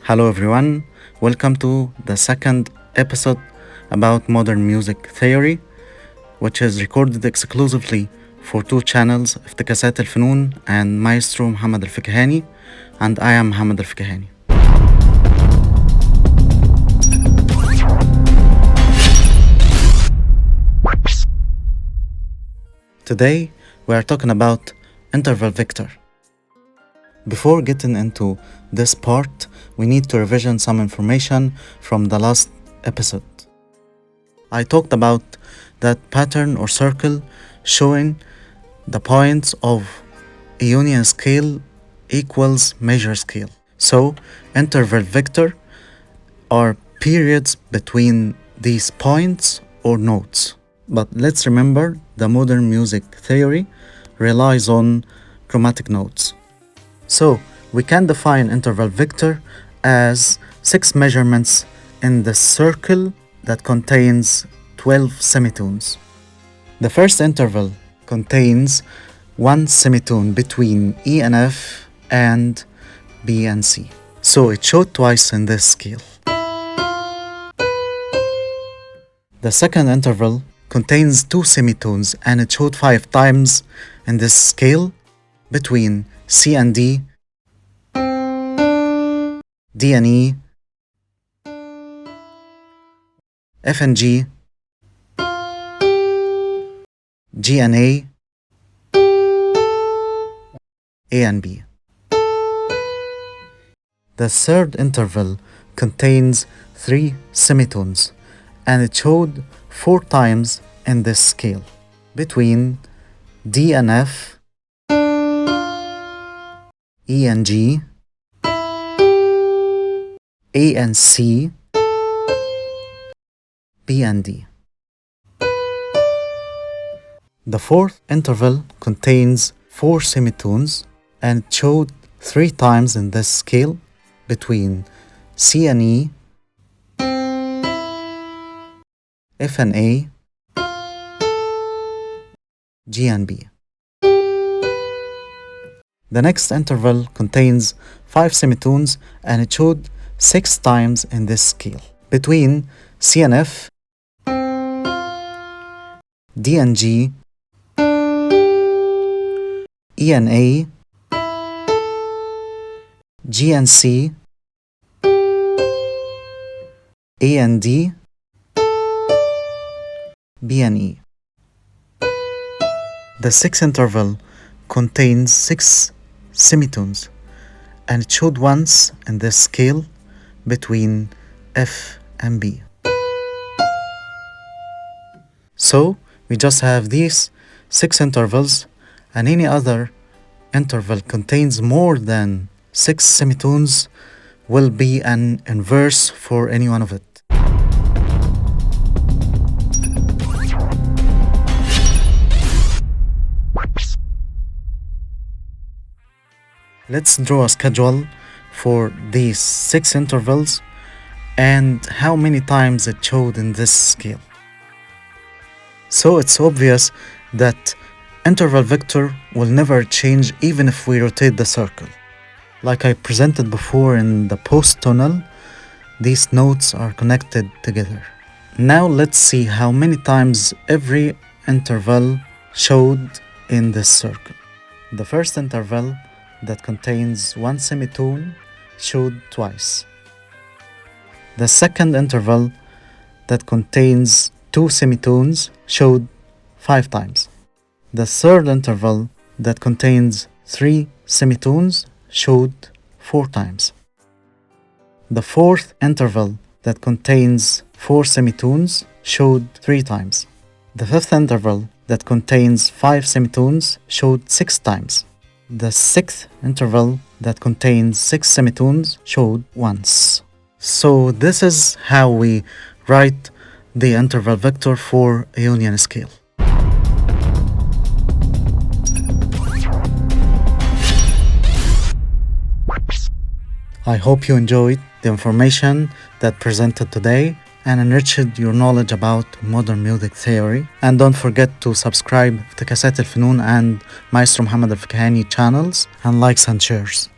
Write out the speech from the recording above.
Hello everyone, welcome to the second episode about modern music theory, which is recorded exclusively for two channels, افتكاسات الفنون and Maestro Mohamed الفكهاني, and I am Mohamed الفكهاني. Today we are talking about interval vector. Before getting into this part, we need to revision some information from the last episode. I talked about that pattern or circle showing the points of a union scale equals major scale. So, interval vector are periods between these points or notes. But let's remember the modern music theory relies on chromatic notes. So, we can define interval vector as 6 measurements in the circle that contains 12 semitones. The first interval contains one semitone between E and F and B and C. So it showed twice in this scale. The second interval contains 2 semitones and it showed 5 times in this scale between C and D, D and E, F and G, G and A and B. The third interval contains 3 semitones and it showed 4 times in this scale between D and F, E and G, A and C, B and D. The fourth interval contains 4 semitones and it showed 3 times in this scale between C and E, F and A, G and B. The next interval contains 5 semitones and it showed 6 times in this scale between C and F, D and G, E and A, G and C, A and D, B and E. The sixth interval contains 6 semitones and it showed once in this scale between F and B. So we just have these 6 intervals, and any other interval contains more than 6 semitones will be an inverse for any one of it. Let's draw a schedule for these 6 intervals and how many times it showed in this scale. So it's obvious that interval vector will never change even if we rotate the circle. Like I presented before in the post-tonal, these notes are connected together. Now let's see how many times every interval showed in this circle. The first interval that contains 1 semitone showed twice. The second interval that contains 2 semitones showed 5 times. The third interval that contains 3 semitones showed 4 times. The fourth interval that contains 4 semitones showed 3 times. The fifth interval that contains 5 semitones showed 6 times. The sixth interval that contains 6 semitones showed once. So this is how we write the interval vector for a union scale. I hope you enjoyed the information that presented today and enriched your knowledge about modern music theory. And don't forget to subscribe to افتكاسات الفنون and Maestro Mohamed الفكهاني channels and likes and shares.